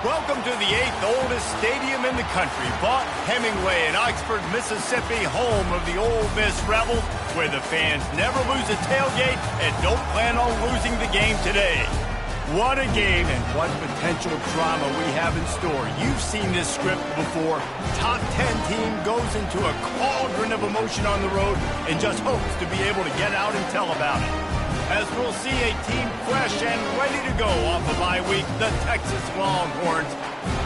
Welcome to the 8th oldest stadium in the country, Vaught Hemingway in Oxford, Mississippi, home of the Ole Miss Rebels, where the fans never lose a tailgate and don't plan on losing the game today. What a game and what potential drama we have in store. You've seen this script before. Top 10 team goes into a cauldron of emotion on the road and just hopes to be able to get out and tell about it. As we'll see a team fresh and ready to go off of bye week, the Texas Longhorns,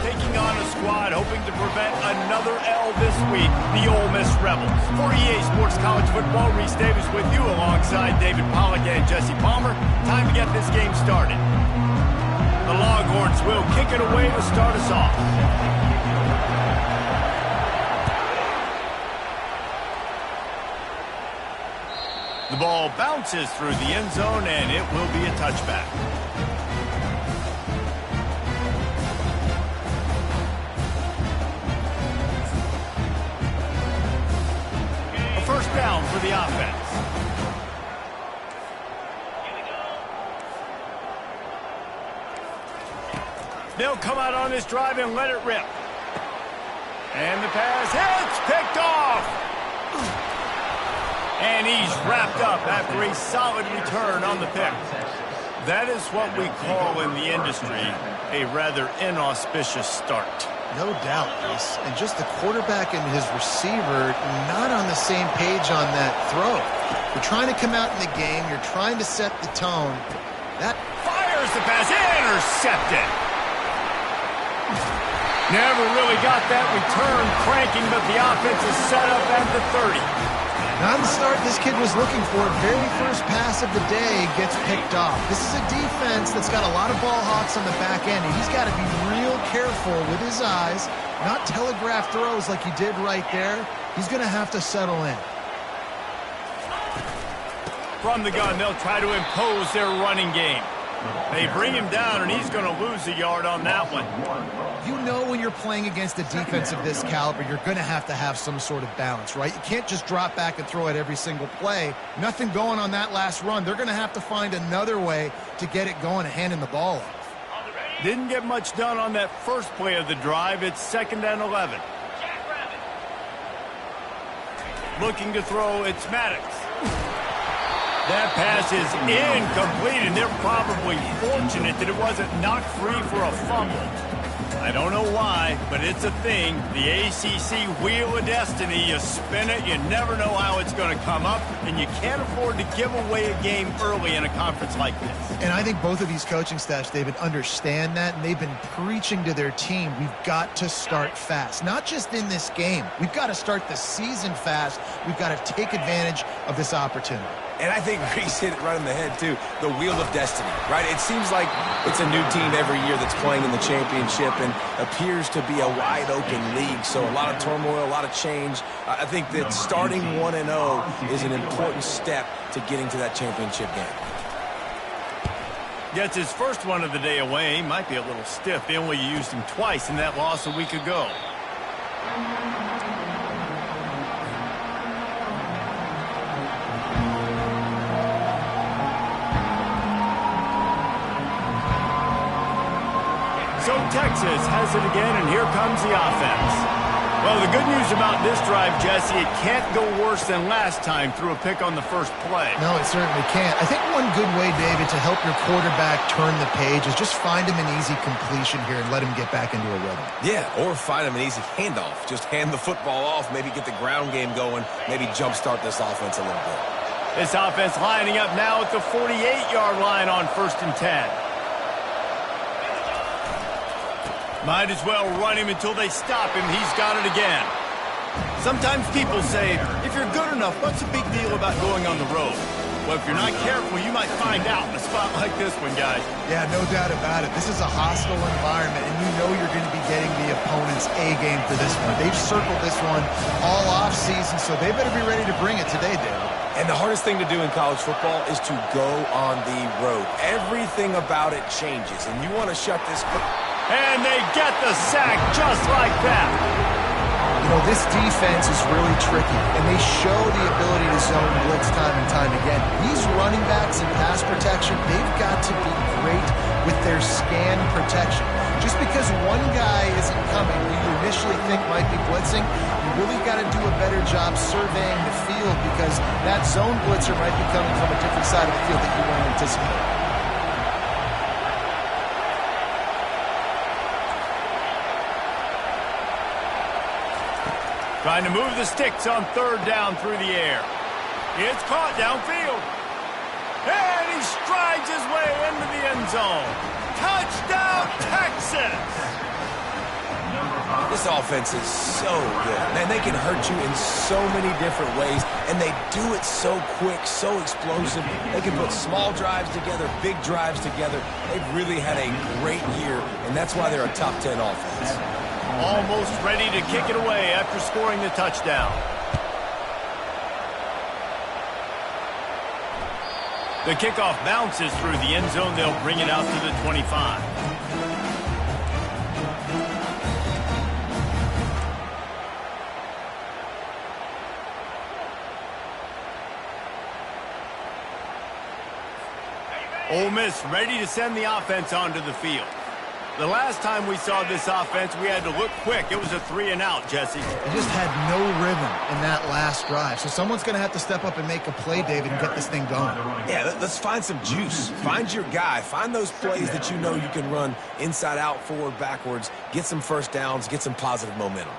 taking on a squad hoping to prevent another L this week, the Ole Miss Rebels. For EA Sports College Football, Reese Davis with you alongside David Pollack and Jesse Palmer. Time to get this game started. The Longhorns will kick it away to start us off. The ball bounces through the end zone, and it will be a touchback. A first down for the offense. They'll come out on this drive and let it rip. And the pass hits, picked off. And he's wrapped up after a solid return on the pick. That is what we call in the industry a rather inauspicious start. No doubt, Reese. And just the quarterback and his receiver not on the same page on that throw. You're trying to come out in the game. You're trying to set the tone. That fires the pass, intercepted. Never really got that return cranking, but the offense is set up at the 30. Not the start this kid was looking for. Very first pass of the day gets picked off. This is a defense that's got a lot of ball hawks on the back end, and he's got to be real careful with his eyes, not telegraph throws like he did right there. He's going to have to settle in. From the gun, they'll try to impose their running game. They bring him down, and he's going to lose a yard on that one. You know when you're playing against a defense of this caliber, you're going to have some sort of balance, right? You can't just drop back and throw it every single play. Nothing going on that last run. They're going to have to find another way to get it going and handing the ball off. Didn't get much done on that first play of the drive. It's 2nd and 11. Looking to throw, it's Maddox. That pass is incomplete, and they're probably fortunate that it wasn't knocked free for a fumble. I don't know why, but it's a thing. The ACC Wheel of Destiny, you spin it, you never know how it's going to come up, and you can't afford to give away a game early in a conference like this. And I think both of these coaching staffs, David, understand that, and they've been preaching to their team, we've got to start fast. Not just in this game. We've got to start the season fast. We've got to take advantage of this opportunity. And I think Reese hit it right on the head, too. The Wheel of Destiny, right? It seems like it's a new team every year that's playing in the championship and appears to be a wide-open league. So a lot of turmoil, a lot of change. I think that starting 1-0 is an important step to getting to that championship game. Gets his first one of the day away. Might be a little stiff. They only used him twice in that loss a week ago. So Texas has it again, and here comes the offense. Well, the good news about this drive, Jesse, it can't go worse than last time through a pick on the first play. No, it certainly can't. I think one good way, David, to help your quarterback turn the page is just find him an easy completion here and let him get back into a rhythm. Yeah, or find him an easy handoff. Just hand the football off, maybe get the ground game going, maybe jumpstart this offense a little bit. This offense lining up now at the 48-yard line on 1st and 10. Might as well run him until they stop him. He's got it again. Sometimes people say, if you're good enough, what's the big deal about going on the road? Well, if you're not careful, you might find out in a spot like this one, guys. Yeah, no doubt about it. This is a hostile environment, and you know you're going to be getting the opponent's A game for this one. They've circled this one all offseason, so they better be ready to bring it today, David. And the hardest thing to do in college football is to go on the road. Everything about it changes, and you want to shut this... And they get the sack just like that. You know, this defense is really tricky, and they show the ability to zone blitz time and time again. These running backs in pass protection, they've got to be great with their scan protection. Just because one guy isn't coming who you initially think might be blitzing, you really got to do a better job surveying the field because that zone blitzer might be coming from a different side of the field that you weren't anticipating. Trying to move the sticks on third down through the air. It's caught downfield. And he strides his way into the end zone. Touchdown, Texas! This offense is so good. Man, they can hurt you in so many different ways, and they do it so quick, so explosive. They can put small drives together, big drives together. They've really had a great year, and that's why they're a top 10 offense. Almost ready to kick it away after scoring the touchdown. The kickoff bounces through the end zone. They'll bring it out to the 25. Ole Miss ready to send the offense onto the field. The last time we saw this offense, we had to look quick. It was a 3-and-out, Jesse. They just had no rhythm in that last drive. So someone's going to have to step up and make a play, David, and get this thing going. Yeah, let's find some juice. Find your guy. Find those plays that you know you can run inside out, forward, backwards. Get some first downs. Get some positive momentum.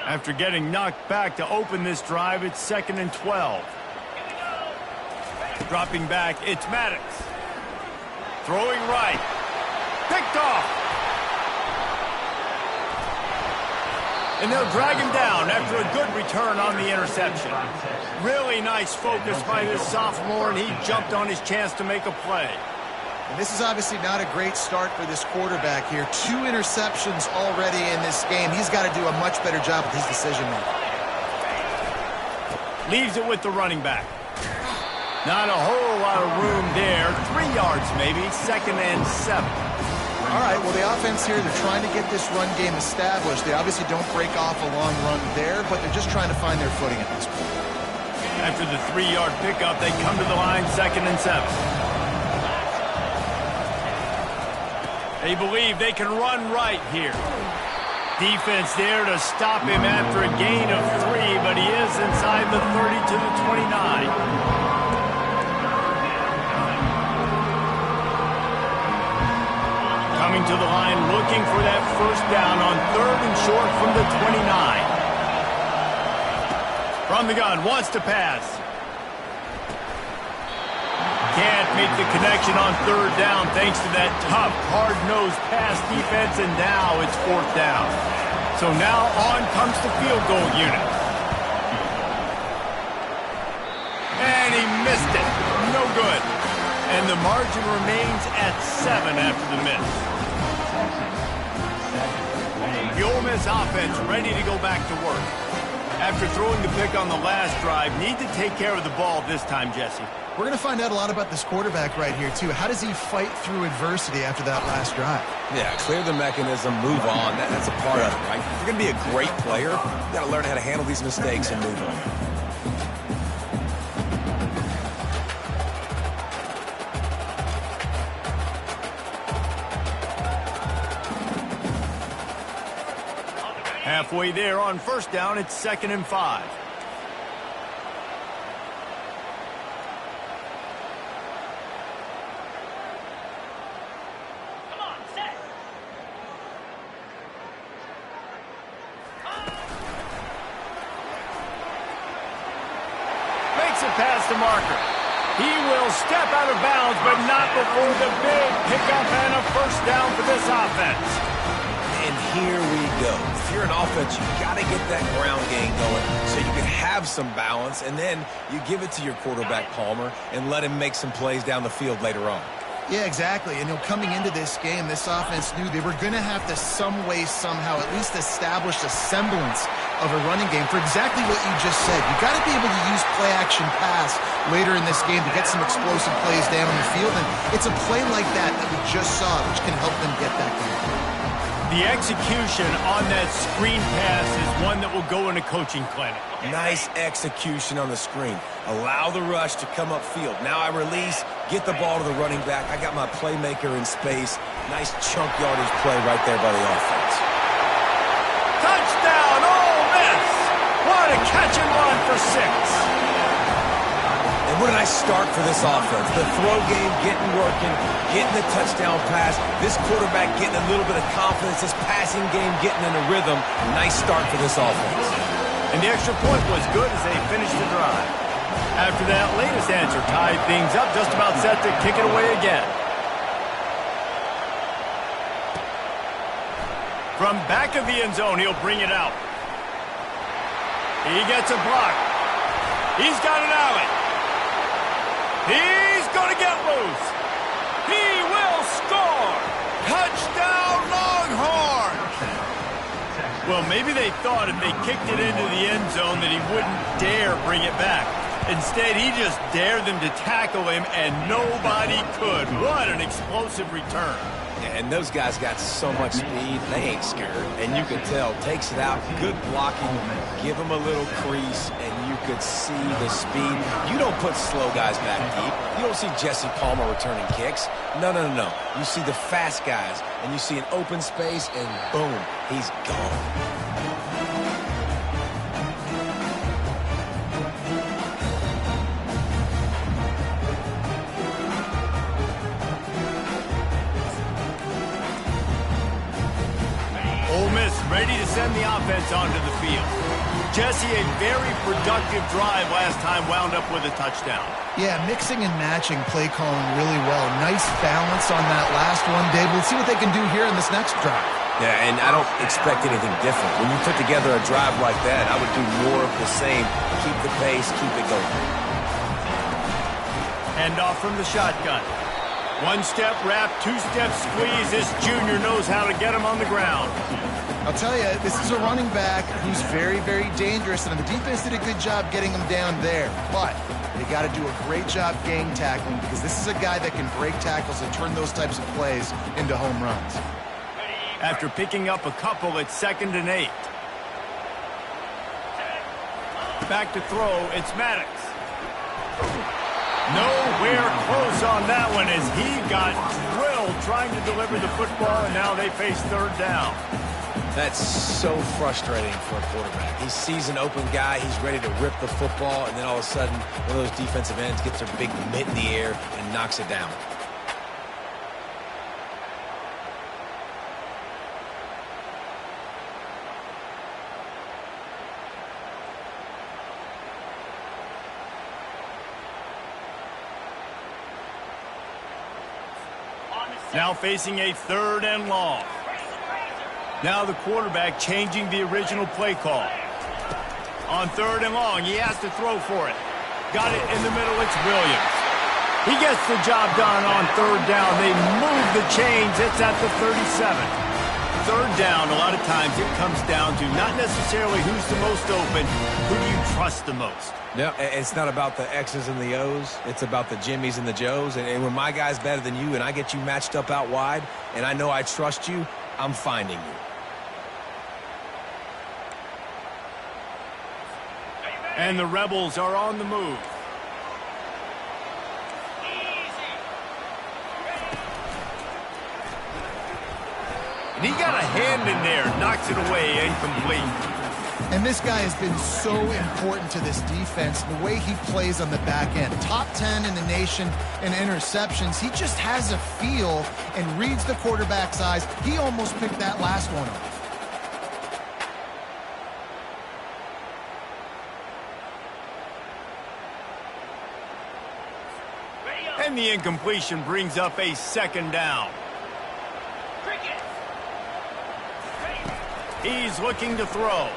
After getting knocked back to open this drive, it's 2nd and 12. Dropping back, it's Maddox. Throwing right. Picked off. And they'll drag him down after a good return on the interception. Really nice focus by this sophomore, and he jumped on his chance to make a play. And this is obviously not a great start for this quarterback here. 2 interceptions already in this game. He's got to do a much better job with his decision-making. Leaves it with the running back. Not a whole lot of room there. 3 yards maybe. 2nd and 7. All right, well, the offense here, they're trying to get this run game established. They obviously don't break off a long run there, but they're just trying to find their footing at this point. After the 3-yard pickup, they come to the line, 2nd and 7. They believe they can run right here. Defense there to stop him after a gain of 3, but he is inside the 30 to the 29. Coming to the line, looking for that first down on 3rd and short from the 29. From the gun, wants to pass. Can't make the connection on 3rd down thanks to that tough, hard-nosed pass defense, and now it's 4th down. So now on comes the field goal unit. And he missed it. No good. And the margin remains at 7 after the miss. The Ole Miss offense ready to go back to work. After throwing the pick on the last drive, need to take care of the ball this time, Jesse. We're going to find out a lot about this quarterback right here, too. How does he fight through adversity after that last drive? Yeah, clear the mechanism, move on. That's a part of it, right? If you're going to be a great player, you got to learn how to handle these mistakes and move on. Halfway there on 1st down, it's 2nd and 5. Makes it past the marker. He will step out of bounds, but not before the big pickup and a 1st down for this offense. And here we go. If you're an offense, you got to get that ground game going so you can have some balance, and then you give it to your quarterback, Palmer, and let him make some plays down the field later on. Yeah, exactly. And coming into this game, this offense knew they were going to have to some way, somehow, at least establish a semblance of a running game for exactly what you just said. You got to be able to use play-action pass later in this game to get some explosive plays down on the field, and it's a play like that that we just saw which can help them get that going. The execution on that screen pass is one that will go in a coaching clinic. Nice execution on the screen. Allow the rush to come upfield. Now I release, get the ball to the running back. I got my playmaker in space. Nice chunk yardage play right there by the offense. Touchdown, Ole Miss! What a catch and run for 6. And what a nice start for this offense. The throw game getting working, getting the touchdown pass. This quarterback getting a little bit of confidence. This passing game getting in a rhythm. Nice start for this offense. And the extra point was good as they finished the drive. After that latest answer tied things up, just about set to kick it away again. From back of the end zone, he'll bring it out. He gets a block. He's got an alley. He's going to get loose. He will score. Touchdown, Longhorns. Well, maybe they thought if they kicked it into the end zone that he wouldn't dare bring it back. Instead, he just dared them to tackle him, and nobody could. What an explosive return. And those guys got so much speed, they ain't scared. And you can tell, takes it out, good blocking, give them a little crease, and you could see the speed. You don't put slow guys back deep. You don't see Jesse Palmer returning kicks. No. You see the fast guys, and you see an open space, and boom, he's gone. Ready to send the offense onto the field. Jesse, a very productive drive last time, wound up with a touchdown. Yeah, mixing and matching play calling really well. Nice balance on that last one, Dave. We'll see what they can do here in this next drive. Yeah, and I don't expect anything different. When you put together a drive like that, I would do more of the same. Keep the pace, keep it going. Hand off from the shotgun. One-step wrap, two-step squeeze. This junior knows how to get him on the ground. I'll tell you, this is a running back who's very, very dangerous, and the defense did a good job getting him down there. But they got to do a great job gang tackling because this is a guy that can break tackles and turn those types of plays into home runs. After picking up a couple, it's 2nd and 8. Back to throw, it's Maddox. Nowhere close on that one as he got drilled trying to deliver the football, and now they face 3rd down. That's so frustrating for a quarterback. He sees an open guy, he's ready to rip the football, and then all of a sudden, one of those defensive ends gets their big mitt in the air and knocks it down. Now facing a 3rd and long. Now the quarterback changing the original play call. On 3rd and long, he has to throw for it. Got it in the middle, it's Williams. He gets the job done on 3rd down. They move the chains, it's at the 37. 3rd down, a lot of times it comes down to not necessarily who's the most open, who do you trust the most? No, it's not about the X's and the O's. It's about the Jimmies and the Joes. And when my guy's better than you and I get you matched up out wide and I know I trust you, I'm finding you. And the Rebels are on the move. And he got a hand in there, knocks it away, incomplete. And this guy has been so important to this defense, the way he plays on the back end. Top 10 in the nation in interceptions. He just has a feel and reads the quarterback's eyes. He almost picked that last one up. And the incompletion brings up a 2nd down. He's looking to throw.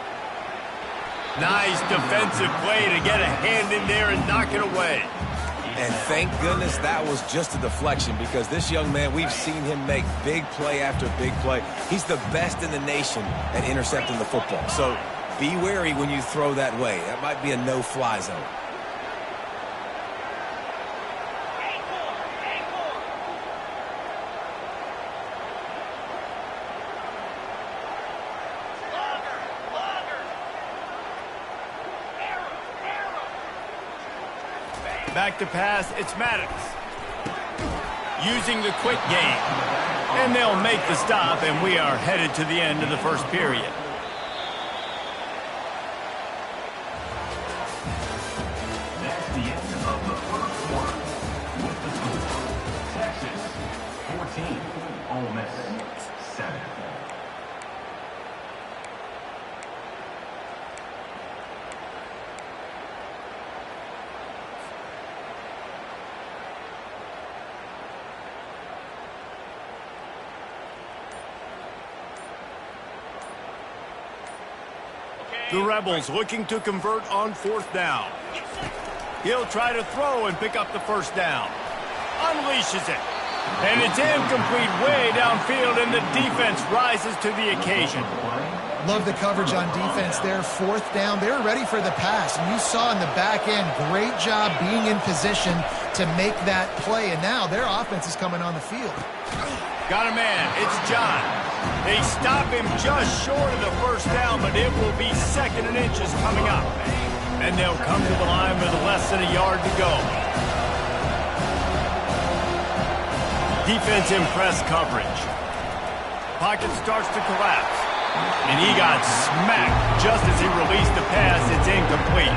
Nice defensive play to get a hand in there and knock it away. And thank goodness that was just a deflection because this young man, we've seen him make big play after big play. He's the best in the nation at intercepting the football. So be wary when you throw that way. That might be a no-fly zone. Back to pass, it's Maddox. Using the quick game. And they'll make the stop, and we are headed to the end of the first period. That's the end of the first quarter. With the score, Texas 14, Ole Miss 7. The Rebels looking to convert on 4th down. He'll try to throw and pick up the first down. Unleashes it. And it's incomplete way downfield, and the defense rises to the occasion. Love the coverage on defense there. 4th down. They were ready for the pass. And you saw in the back end, great job being in position to make that play. And now their offense is coming on the field. Got a man. It's John. They stop him just short of the first down, but it will be 2nd and inches coming up. And they'll come to the line with less than a yard to go. Defense in press coverage. Pocket starts to collapse. And he got smacked just as he released the pass. It's incomplete.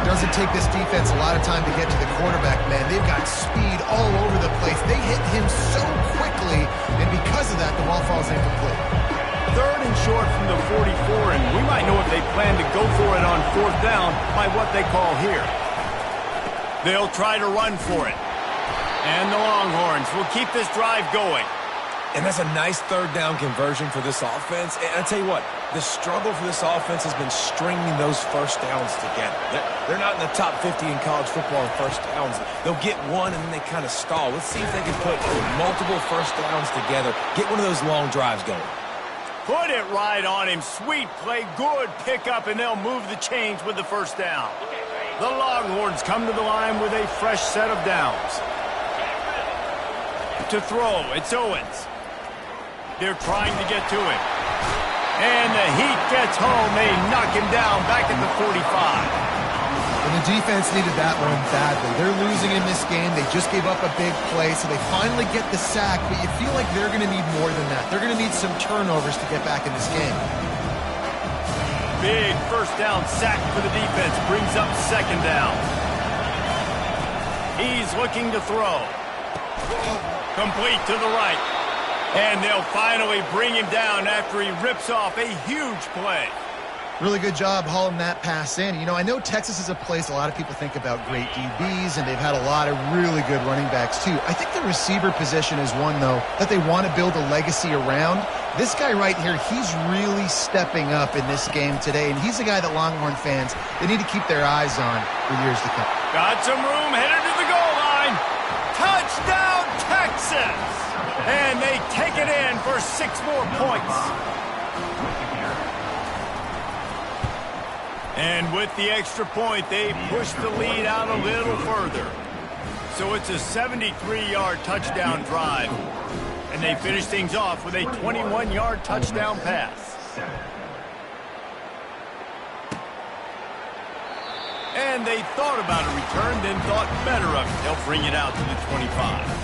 Doesn't take this defense a lot of time to get to the quarterback, man. They've got speed all over the place. They hit him so quickly, and because of that, the ball falls incomplete. 3rd and short from the 44, and we might know if they plan to go for it on 4th down by what they call here. They'll try to run for it. And the Longhorns will keep this drive going. And that's a nice 3rd down conversion for this offense. And I tell you what, the struggle for this offense has been stringing those first downs together. They're not in the top 50 in college football in first downs. They'll get one and then they kind of stall. Let's see if they can put multiple first downs together, get one of those long drives going. Put it right on him. Sweet play, good pickup, and they'll move the chains with the first down. The Longhorns come to the line with a fresh set of downs. To throw, it's Owens. They're trying to get to him. And the heat gets home. They knock him down back at the 45. And the defense needed that one badly. They're losing in this game. They just gave up a big play, so they finally get the sack, but you feel like they're going to need more than that. They're going to need some turnovers to get back in this game. Big first down sack for the defense. Brings up 2nd down. He's looking to throw. Complete to the right. And they'll finally bring him down after he rips off a huge play. Really good job hauling that pass in. You know, I know Texas is a place a lot of people think about great DBs, and they've had a lot of really good running backs too. I think the receiver position is one, though, that they want to build a legacy around. This guy right here, he's really stepping up in this game today, and he's a guy that Longhorn fans, they need to keep their eyes on for years to come. Got some room, headed to the goal line. Touchdown, Texas! And they take it in for 6 more points. And with the extra point, they push the lead out a little further. So it's a 73-yard touchdown drive. And they finish things off with a 21-yard touchdown pass. And they thought about a return, then thought better of it. They'll bring it out to the 25.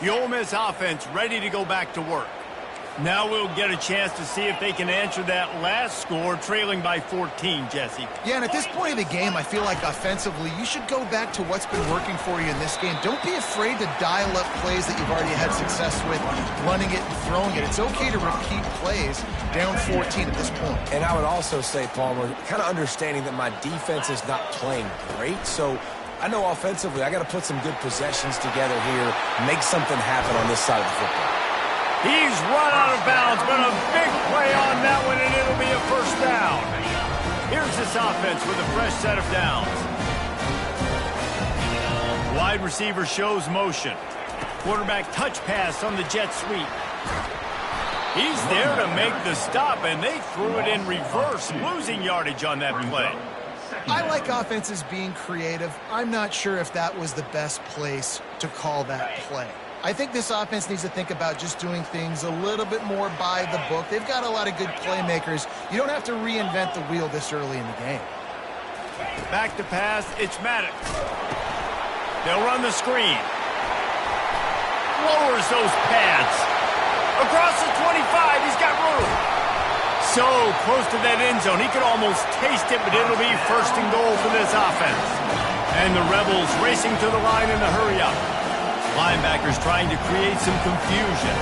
The Ole Miss offense ready to go back to work. Now we'll get a chance to see if they can answer that last score, trailing by 14, Jesse. Yeah, and at this point of the game, I feel like offensively, you should go back to what's been working for you in this game. Don't be afraid to dial up plays that you've already had success with, running it and throwing it. It's okay to repeat plays down 14 at this point. And I would also say, Palmer, kind of understanding that my defense is not playing great, so I know offensively I got to put some good possessions together here, make something happen on this side of the football. He's run out of bounds, but a big play on that one, and it'll be a first down. Here's this offense with a fresh set of downs. Wide receiver shows motion. Quarterback touch pass on the jet sweep. He's there to make the stop, and they threw it in reverse, losing yardage on that play. I like offenses being creative. I'm not sure if that was the best place to call that play. I think this offense needs to think about just doing things a little bit more by the book. They've got a lot of good playmakers. You don't have to reinvent the wheel this early in the game. Back to pass, it's Maddox. They'll run the screen. Lowers those pads. Across the 25, he's got room. So close to that end zone, he could almost taste it, but it'll be first and goal for this offense. And the Rebels racing to the line in the hurry-up. Linebackers trying to create some confusion.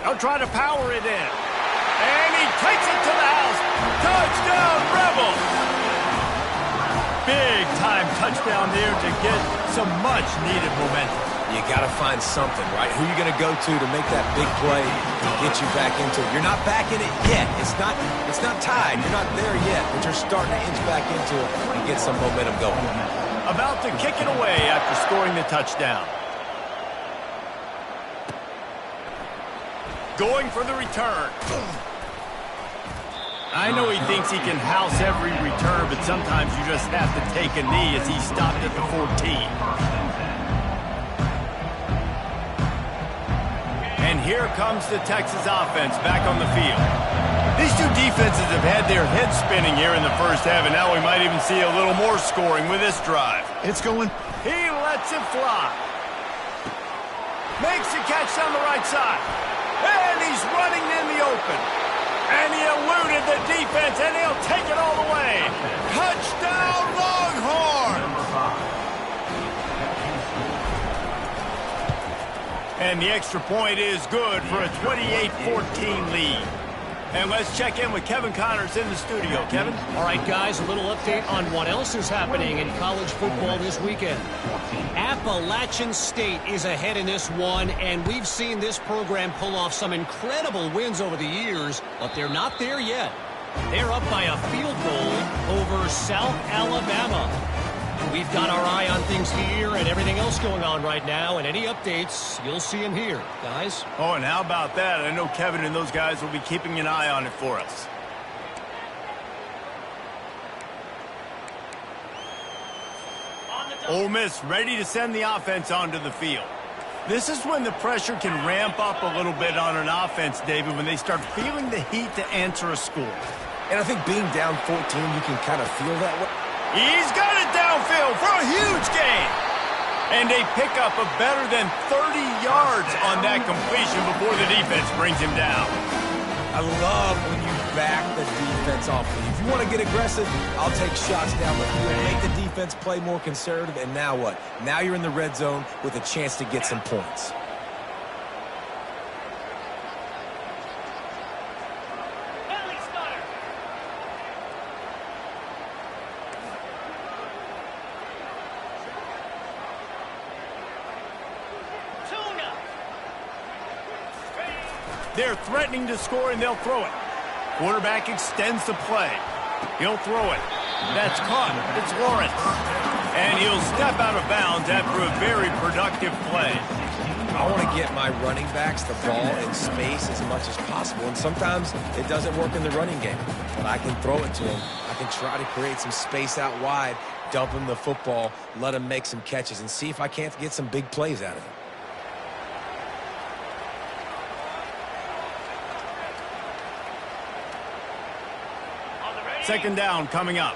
They'll try to power it in. And he takes it to the house. Touchdown, Rebels! Big-time touchdown there to get some much-needed momentum. You got to find something, right? Who are you going to go to make that big play and get you back into it? You're not back in it yet. It's not tied. You're not there yet, but you're starting to inch back into it and get some momentum going. About to kick it away after scoring the touchdown. Going for the return. I know he thinks he can house every return, but sometimes you just have to take a knee as he stopped at the 14. And here comes the Texas offense back on the field. These two defenses have had their heads spinning here in the first half, and now we might even see a little more scoring with this drive. It's going. He lets it fly. Makes the catch down the right side. And he's running in the open. And he eluded the defense, and he'll take it all the way. Touchdown, Longhorns! And the extra point is good for a 28-14 lead. And let's check in with Kevin Connors in the studio. Kevin? All right, guys, a little update on what else is happening in college football this weekend. Appalachian State is ahead in this one, and we've seen this program pull off some incredible wins over the years, but they're not there yet. They're up by a field goal over South Alabama. We've got our eye on things here and everything else going on right now, and any updates, you'll see them here, guys. Oh, and how about that? I know Kevin and those guys will be keeping an eye on it for us. Ole Miss ready to send the offense onto the field. This is when the pressure can ramp up a little bit on an offense, David, when they start feeling the heat to answer a score. And I think being down 14, you can kind of feel that way. He's got it downfield for a huge gain. And they pick up a better than 30 yards on that completion before the defense brings him down. I love when you back the defense off. If you want to get aggressive, I'll take shots down, but you make the defense play more conservative, and now what? Now you're in the red zone with a chance to get some points. They're threatening to score, and they'll throw it. Quarterback extends the play. He'll throw it. That's caught. It's Lawrence. And he'll step out of bounds after a very productive play. I want to get my running backs the ball in space as much as possible, and sometimes it doesn't work in the running game. But I can throw it to them. I can try to create some space out wide, dump him the football, let him make some catches, and see if I can't get some big plays out of him. Second down coming up.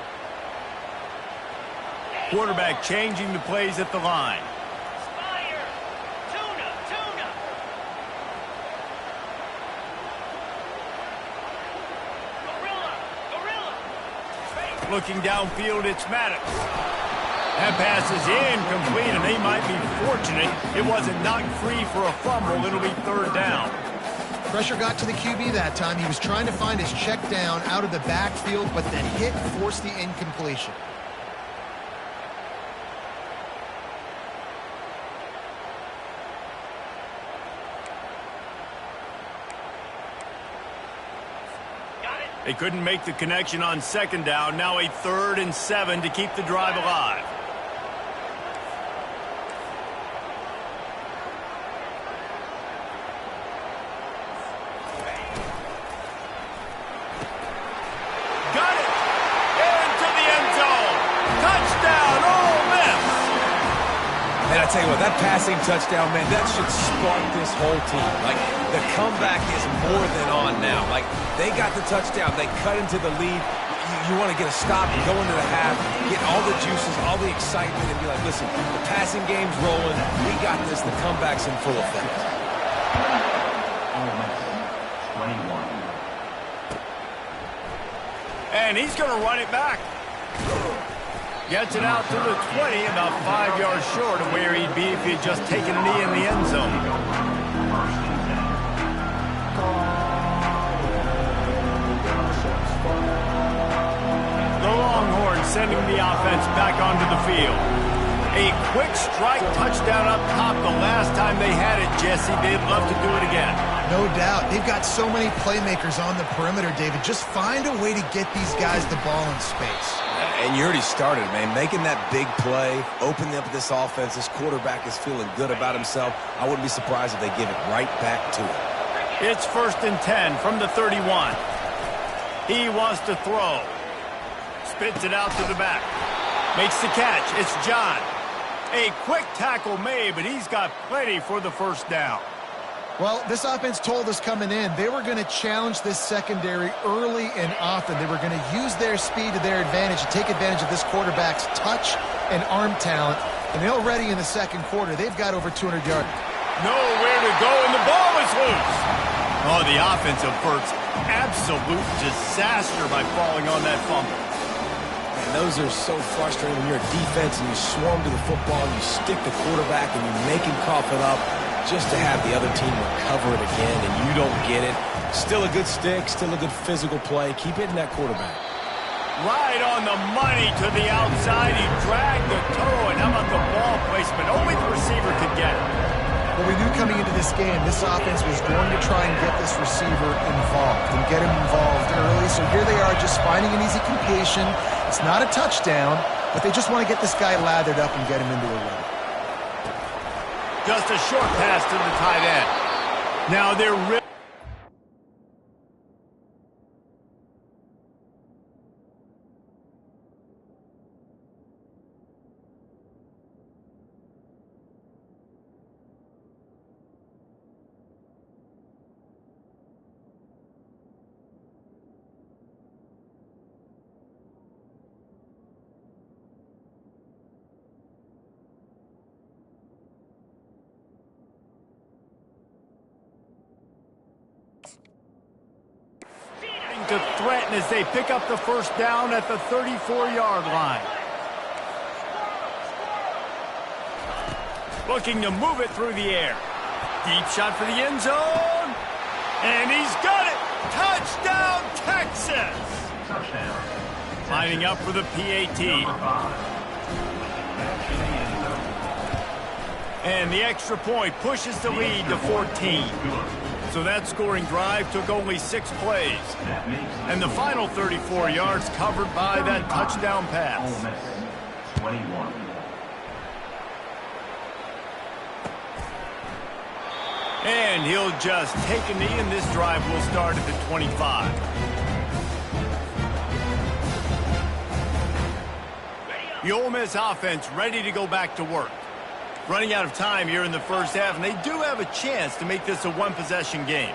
Quarterback changing the plays at the line. Looking downfield, it's Maddox. That pass is incomplete, and they might be fortunate it wasn't knocked free for a fumble. It'll be third down. Pressure got to the QB that time. He was trying to find his check down out of the backfield, but the hit forced the incompletion. Got it. They couldn't make the connection on second down. Now a 3rd and 7 to keep the drive alive. Got it! Into the end zone! Touchdown, Ole Miss! And I tell you what, that passing touchdown, man, that should spark this whole team. Like, the comeback is more than on now. Like, they got the touchdown. They cut into the lead. You want to get a stop and go into the half, get all the juices, all the excitement, and be like, listen, the passing game's rolling. We got this. The comeback's in full effect. Ole Miss, 21. And he's going to run it back. Gets it out to the 20, about 5 yards short of where he'd be if he had just taken a knee in the end zone. First and 10. The Longhorns sending the offense back onto the field. A quick strike touchdown up top the last time they had it, Jesse. They'd love to do it again. No doubt. They've got so many playmakers on the perimeter, David. Just find a way to get these guys the ball in space. And you already started, man. Making that big play, opening up this offense. This quarterback is feeling good about himself. I wouldn't be surprised if they give it right back to him. It's 1st and 10 from the 31. He wants to throw. Spits it out to the back. Makes the catch. It's John. A quick tackle made, but he's got plenty for the first down. Well, this offense told us coming in they were going to challenge this secondary early and often. They were going to use their speed to their advantage and take advantage of this quarterback's touch and arm talent. And already in the second quarter, they've got over 200 yards. Nowhere to go, and the ball is loose. Oh, the offense averts absolute disaster by falling on that fumble. And those are so frustrating when you're a defense and you swarm to the football, and you stick the quarterback, and you make him cough it up just to have the other team recover it again, and you don't get it. Still a good stick, still a good physical play. Keep hitting that quarterback. Right on the money to the outside. He dragged the toe, and how about the ball placement? Only the receiver could get it. Well, we knew coming into this game, this offense was going to try and get this receiver involved and get him involved early. So here they are just finding an easy completion. It's not a touchdown, but they just want to get this guy lathered up and get him into a run. Just a short pass to the tight end. Now they're really... to threaten as they pick up the first down at the 34-yard line. Looking to move it through the air. Deep shot for the end zone. And he's got it. Touchdown, Texas. Touchdown. Lining up for the PAT. And the extra point pushes the lead to 14. So that scoring drive took only 6 plays. And the final 34 yards covered by that touchdown pass. Ole Miss, 21. And he'll just take a knee, and this drive will start at the 25. The Ole Miss offense ready to go back to work. Running out of time here in the first half, and they do have a chance to make this a one-possession game.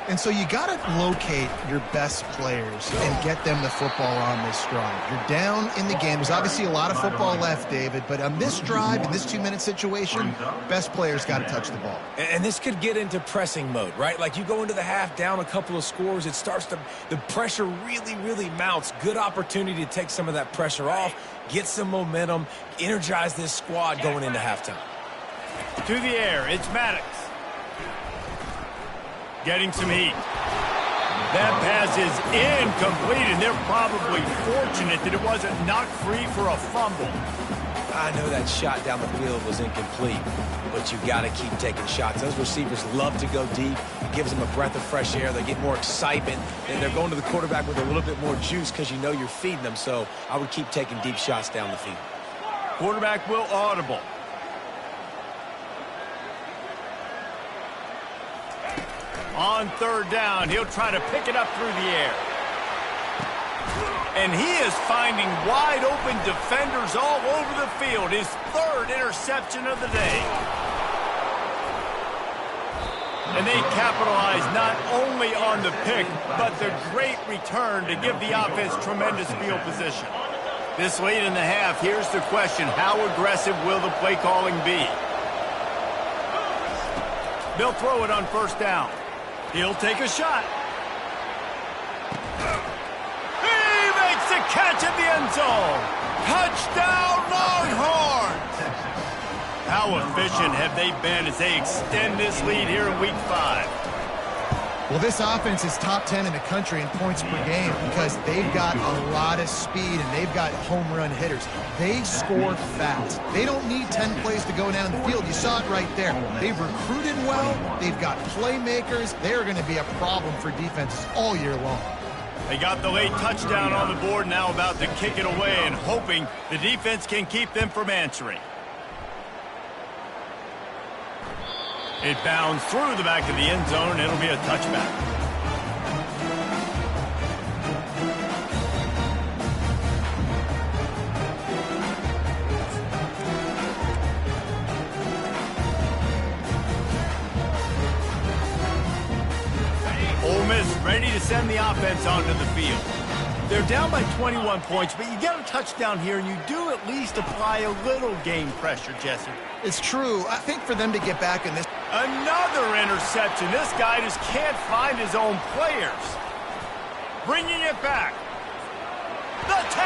And so you got to locate your best players and get them the football on this drive. You're down in the game. There's obviously a lot of football left, David, but on this drive, in this 2-minute situation, best players got to touch the ball. And this could get into pressing mode, right? Like you go into the half down a couple of scores, it starts to, the pressure really, really mounts. Good opportunity to take some of that pressure off, get some momentum, energize this squad going into halftime. To the air, it's Maddox. Getting some heat. That pass is incomplete, and they're probably fortunate that it wasn't knocked free for a fumble. I know that shot down the field was incomplete, but you got to keep taking shots. Those receivers love to go deep. It gives them a breath of fresh air. They get more excitement, and they're going to the quarterback with a little bit more juice because you know you're feeding them. So I would keep taking deep shots down the field. Quarterback will audible. On third down, he'll try to pick it up through the air. And he is finding wide open defenders all over the field. His third interception of the day. And they capitalize not only on the pick, but the great return to give the offense tremendous field position. This late in the half, here's the question. How aggressive will the play calling be? They'll throw it on first down. He'll take a shot. The catch in the end zone. Touchdown, Longhorns! How efficient have they been as they extend this lead here in Week 5? Well, this offense is top 10 in the country in points per game because they've got a lot of speed and they've got home run hitters. They score fast. They don't need 10 plays to go down the field. You saw it right there. They've recruited well. They've got playmakers. They're going to be a problem for defenses all year long. They got the late touchdown on the board, now about to kick it away and hoping the defense can keep them from answering. It bounds through the back of the end zone. It'll be a touchback. Ready to send the offense onto the field. They're down by 21 points, but you get a touchdown here, and you do at least apply a little game pressure, Jesse. It's true. I think for them to get back in this... Another interception. This guy just can't find his own players. Bringing it back. The 10.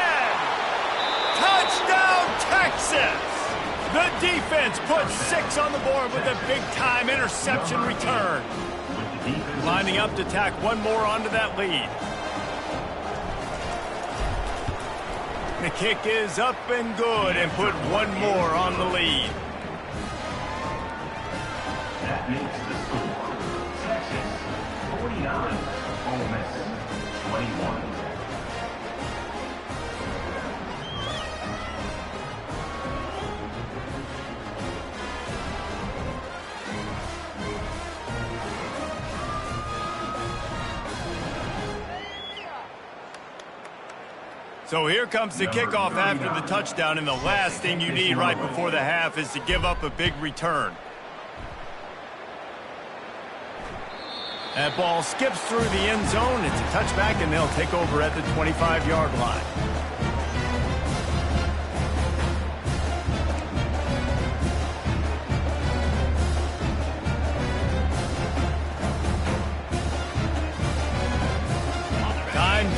Touchdown, Texas. The defense puts 6 on the board with a big-time interception return. Lining up to tack one more onto that lead. The kick is up and good and put one more on the lead. That makes the score. Texas 49, Ole Miss 21. So here comes the kickoff after the touchdown, and the last thing you need right before the half is to give up a big return. That ball skips through the end zone. It's a touchback, and they'll take over at the 25-yard line.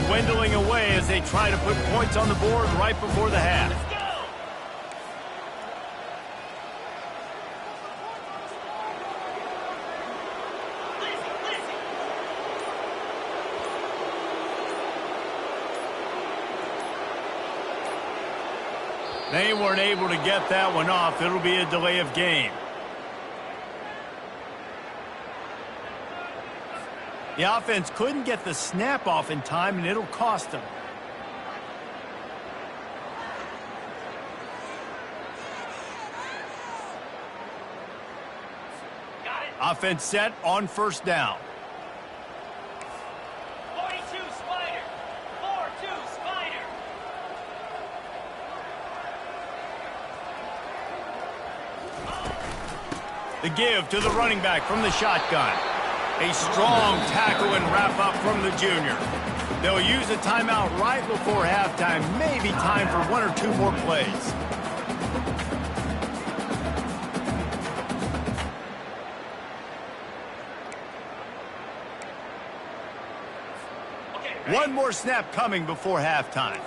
Dwindling away as they try to put points on the board right before the half. They weren't able to get that one off. It'll be a delay of game. The offense couldn't get the snap off in time, and it'll cost them. Offense set on first down. 42 Spider. 4-2 Spider. The give to the running back from the shotgun. A strong tackle and wrap up from the junior. They'll use a timeout right before halftime. Maybe time for one or two more plays. One more snap coming before halftime.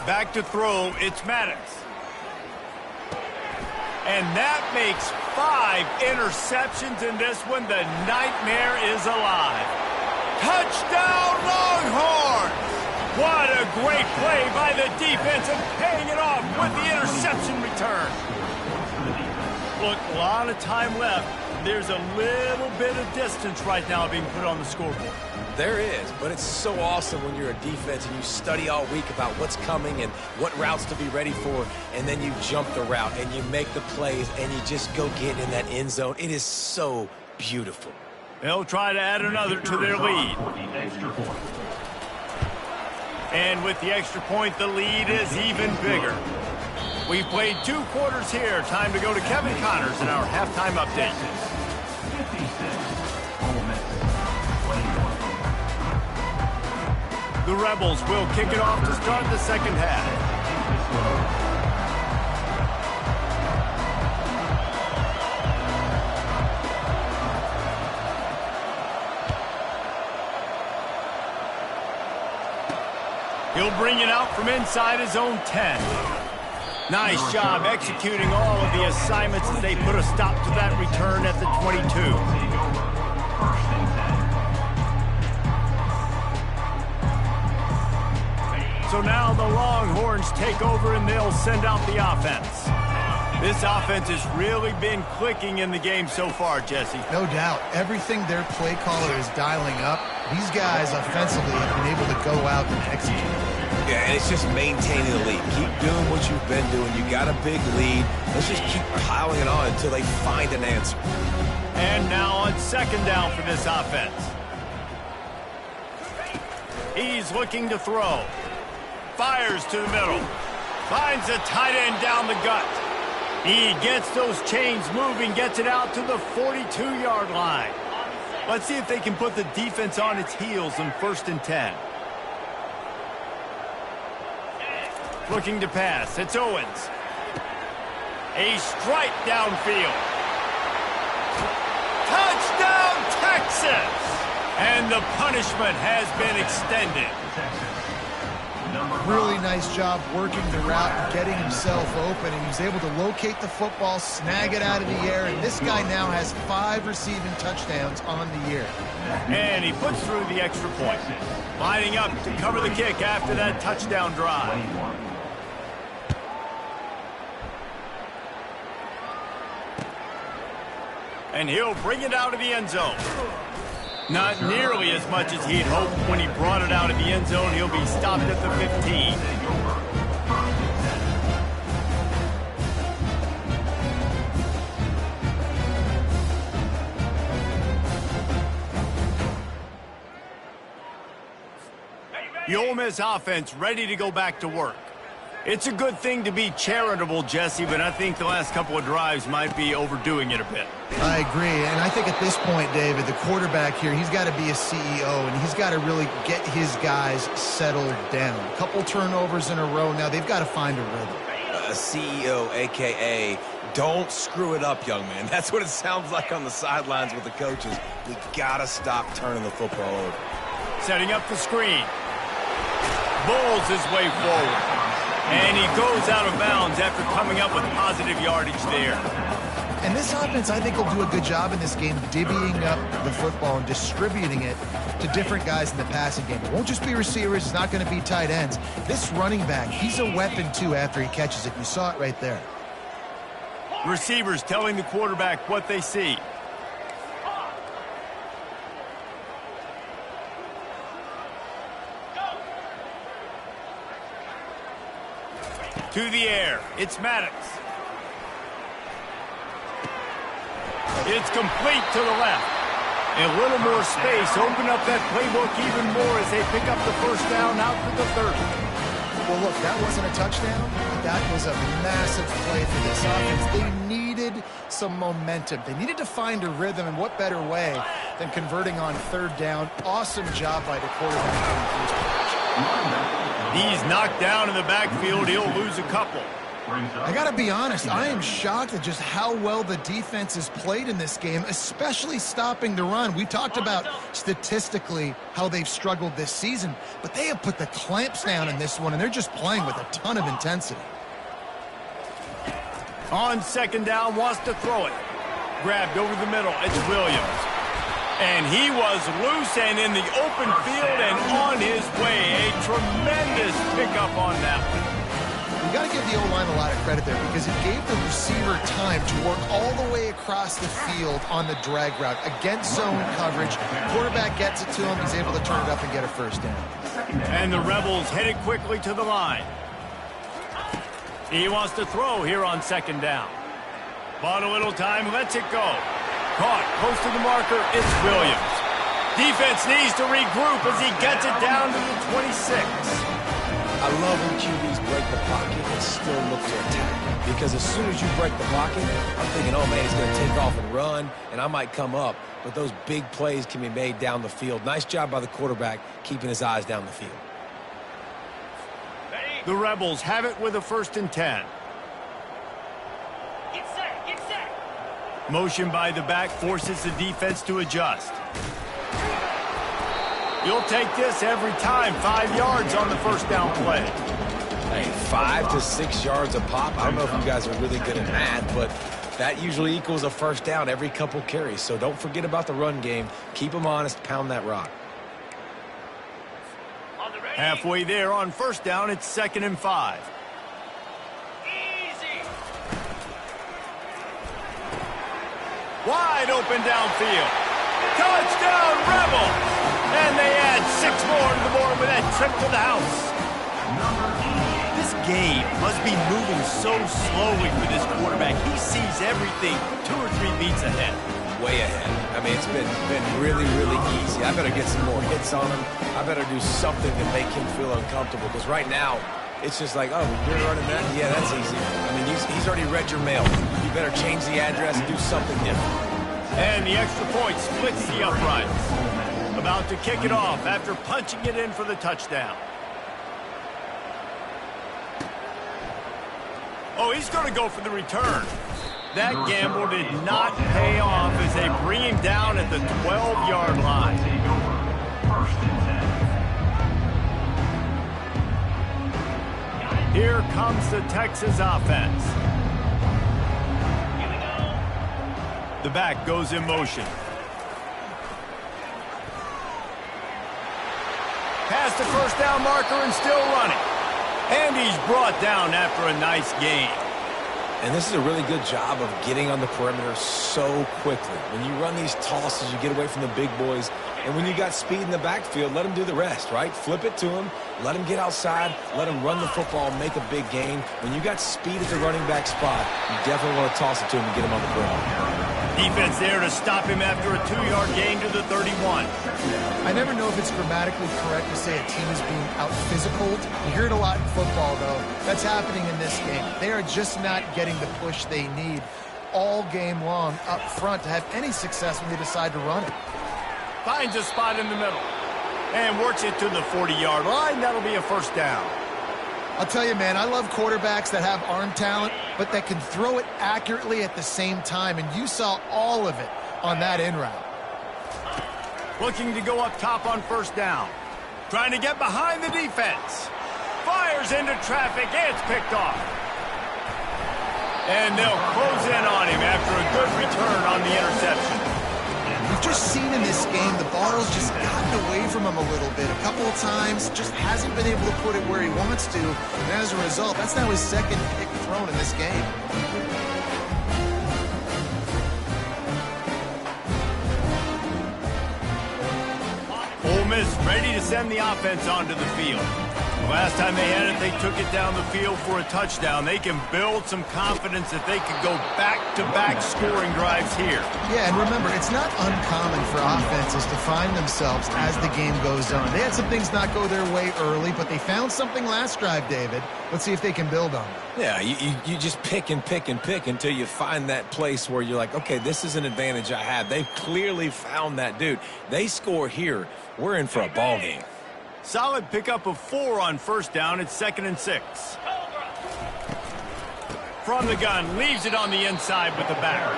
Back to throw, it's Maddox. And that makes 5 interceptions in this one. The nightmare is alive. Touchdown, Longhorns! What a great play by the defense and paying it off with the interception return. Look, a lot of time left. There's a little bit of distance right now being put on the scoreboard. There is, but it's so awesome when you're a defense and you study all week about what's coming and what routes to be ready for, and then you jump the route and you make the plays and you just go get in that end zone. It is so beautiful. They'll try to add another to their lead. And with the extra point, the lead is even bigger. We've played 2 quarters here. Time to go to Kevin Connors in our halftime update. The Rebels will kick it off to start the second half. He'll bring it out from inside his own 10. Nice job executing all of the assignments as they put a stop to that return at the 22. So now the Longhorns take over and they'll send out the offense. This offense has really been clicking in the game so far, Jesse. No doubt. Everything their play caller is dialing up, these guys offensively have been able to go out and execute. Yeah, and it's just maintaining the lead. Keep doing what you've been doing. You got a big lead. Let's just keep piling it on until they find an answer. And now on second down for this offense. He's looking to throw. Fires to the middle. Finds a tight end down the gut. He gets those chains moving, gets it out to the 42-yard line. Let's see if they can put the defense on its heels in 1st and 10. Looking to pass. It's Owens. A strike downfield. Touchdown, Texas! And the punishment has been extended. Really nice job working the route and getting himself open, and he was able to locate the football, snag it out of the air, and this guy now has 5 receiving touchdowns on the year. And he puts through the extra point. Lining up to cover the kick after that touchdown drive. And he'll bring it out of the end zone. Not nearly as much as he'd hoped when he brought it out of the end zone. He'll be stopped at the 15. The Ole Miss offense ready to go back to work. It's a good thing to be charitable, Jesse, but I think the last couple of drives might be overdoing it a bit. I agree, and I think at this point, David, the quarterback here, he's got to be a CEO, and he's got to really get his guys settled down. A couple turnovers in a row now. They've got to find a rhythm. A CEO, a.k.a. don't screw it up, young man. That's what it sounds like on the sidelines with the coaches. We got to stop turning the football over. Setting up the screen. Bowls his way forward. And he goes out of bounds after coming up with positive yardage there. And this offense, I think, will do a good job in this game divvying up the football and distributing it to different guys in the passing game. It won't just be receivers. It's not going to be tight ends. This running back, he's a weapon, too, after he catches it. You saw it right there. Receivers telling the quarterback what they see. To the air. It's Maddox. It's complete to the left. A little more space. Open up that playbook even more as they pick up the first down out to the 30. Well, look, that wasn't a touchdown. That was a massive play for this offense. They needed some momentum. They needed to find a rhythm, and what better way than converting on 3rd down. Awesome job by the quarterback. He's knocked down in the backfield. He'll lose a couple. I got to be honest, I am shocked at just how well the defense has played in this game, especially stopping the run. We talked about statistically how they've struggled this season, but they have put the clamps down in this one, and they're just playing with a ton of intensity. On second down, wants to throw it. Grabbed over the middle. It's Williams. And he was loose and in the open field and on his way. A tremendous pickup on that one. You got to give the O-line a lot of credit there because it gave the receiver time to work all the way across the field on the drag route against zone coverage. Quarterback gets it to him. He's able to turn it up and get a first down. And the Rebels headed quickly to the line. He wants to throw here on second down. Bought a little time, lets it go. Caught, close to the marker, it's Williams. Defense needs to regroup as he gets it down to the 26. I love when QBs break the pocket and still look to attack. Because as soon as you break the pocket, I'm thinking, oh man, he's going to take off and run, and I might come up. But those big plays can be made down the field. Nice job by the quarterback keeping his eyes down the field. The Rebels have it with a 1st and 10. Get set, get set. Motion by the back forces the defense to adjust. You'll take this every time. 5 yards on the first down play. Hey, 5 to 6 yards a pop. I don't know if you guys are really good at math, but that usually equals a first down every couple carries. So don't forget about the run game. Keep them honest. Pound that rock. Halfway there on first down, it's 2nd and 5. Easy. Wide open downfield. Touchdown, Rebels! And they add 6 more to the board with that trip to the house. This game must be moving so slowly for this quarterback. He sees everything 2 or 3 beats ahead. Way ahead. I mean, it's been really, really easy. I better get some more hits on him. I better do something to make him feel uncomfortable. Because right now, it's just like, oh, you're running that? Yeah, that's easy. I mean, he's already read your mail. You better change the address and do something different. And the extra point splits the uprights. About to kick it off after punching it in for the touchdown. Oh, he's going to go for the return. That gamble did not pay off as they bring him down at the 12-yard line. Here comes the Texas offense. The back goes in motion. Past the first down marker and still running. And he's brought down after a nice gain. And this is a really good job of getting on the perimeter so quickly. When you run these tosses, you get away from the big boys. And when you got speed in the backfield, let him do the rest, right? Flip it to him, let him get outside, let him run the football, make a big gain. When you got speed at the running back spot, you definitely want to toss it to him and get him on the perimeter. Defense there to stop him after a 2-yard gain to the 31. I never know if it's grammatically correct to say a team is being out-physicaled. You hear it a lot in football, though. That's happening in this game. They are just not getting the push they need all game long up front to have any success when they decide to run it. Finds a spot in the middle. And works it to the 40-yard line. That'll be a first down. I'll tell you, man, I love quarterbacks that have arm talent, but that can throw it accurately at the same time. And you saw all of it on that in route. Looking to go up top on first down. Trying to get behind the defense. Fires into traffic. And it's picked off. And they'll close in on him after a good return on the interception. We've just seen in this game the ball's just gotten away from him a little bit. A couple of times, just hasn't been able to put it where he wants to. And as a result, that's now his second pick thrown in this game. Ole Miss ready to send the offense onto the field. Last time they had it, they took it down the field for a touchdown. They can build some confidence that they could go back-to-back scoring drives here. Yeah, and remember, it's not uncommon for offenses to find themselves as the game goes on. They had some things not go their way early, but they found something last drive, David. Let's see if they can build on it. Yeah, you just pick and pick and pick until you find that place where you're like, okay, this is an advantage I have. They've clearly found that dude. They score here. We're in for a ball game. Solid pickup of 4 on first down. It's 2nd and 6. From the gun, leaves it on the inside with the back.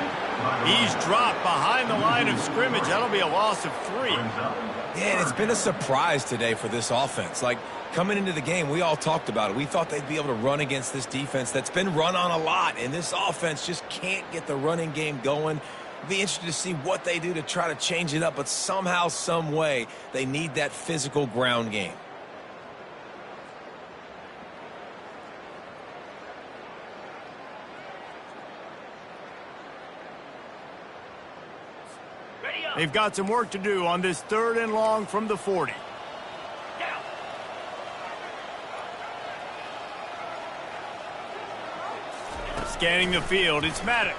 He's dropped behind the line of scrimmage. That'll be a loss of 3. Yeah, and it's been a surprise today for this offense. Like, coming into the game, we all talked about it. We thought they'd be able to run against this defense that's been run on a lot, and this offense just can't get the running game going. Be interested to see what they do to try to change it up, but somehow, some way, they need that physical ground game. They've got some work to do on this 3rd and long from the 40. Scanning the field, it's Maddox.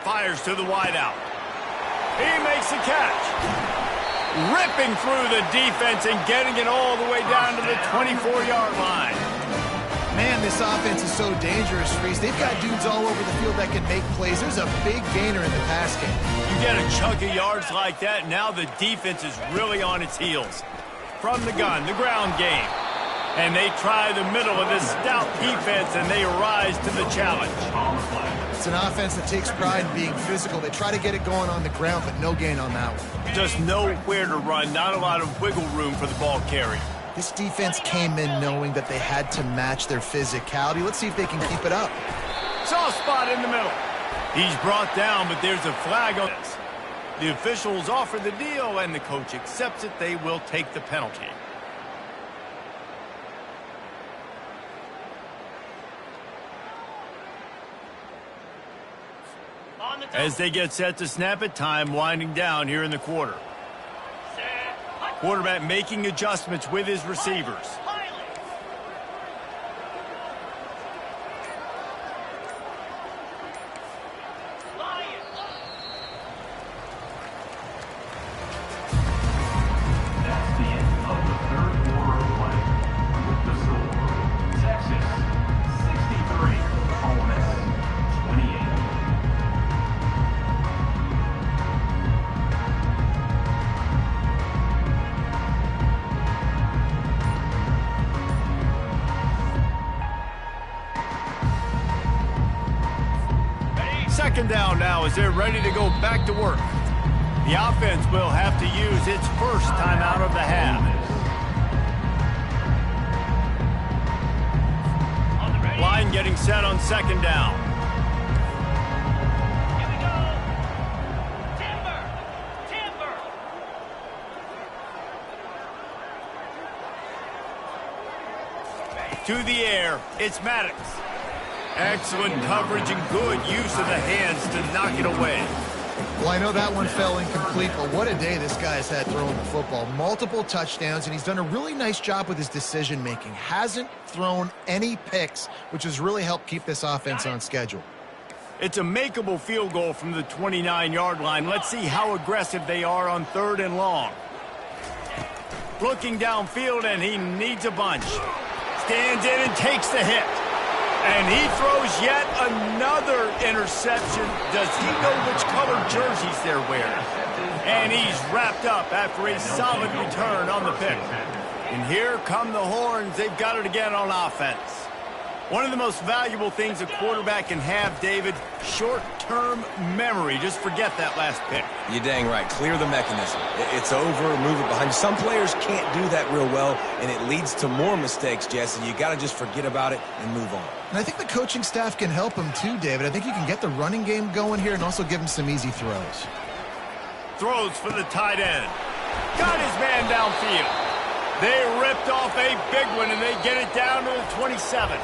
Fires to the wideout. He makes the catch. Ripping through the defense and getting it all the way down to the 24-yard line. Man, this offense is so dangerous, Reese. They've got dudes all over the field that can make plays. There's a big gainer in the pass game. You get a chunk of yards like that, now the defense is really on its heels. From the gun, the ground game. And they try the middle of this stout defense, and they rise to the challenge. It's an offense that takes pride in being physical. They try to get it going on the ground, but no gain on that one. Just nowhere to run, not a lot of wiggle room for the ball carrier. This defense came in knowing that they had to match their physicality. Let's see if they can keep it up. Soft spot in the middle. He's brought down, but there's a flag on this. The officials offer the deal, and the coach accepts it. They will take the penalty. As they get set to snap it, time winding down here in the quarter. Quarterback making adjustments with his receivers. That's the end of the 3rd quarter of play. With the score, Texas 63, Ole Miss 28. Second down now as they're ready to go back to work. The offense will have to use its first timeout of the half. Line getting set on 2nd down. Here we go. Timber. To the air, it's Maddox. Excellent coverage and good use of the hands to knock it away. Well, I know that one fell incomplete, but what a day this guy's had throwing the football. Multiple touchdowns, and he's done a really nice job with his decision-making. Hasn't thrown any picks, which has really helped keep this offense on schedule. It's a makeable field goal from the 29-yard line. Let's see how aggressive they are on 3rd and long. Looking downfield, and he needs a bunch. Stands in and takes the hit. And he throws yet another interception. Does he know which color jerseys they're wearing? And he's wrapped up after a solid return on the pick. And here come the horns. They've got it again on offense. One of the most valuable things a quarterback can have, David, short-term memory. Just forget that last pick. You're dang right. Clear the mechanism. It's over, move it behind you. Some players can't do that real well, and it leads to more mistakes, Jesse. You got to just forget about it and move on. And I think the coaching staff can help him too, David. I think you can get the running game going here and also give him some easy throws. Throws for the tight end. Got his man downfield. They ripped off a big one, and they get it down to the 27.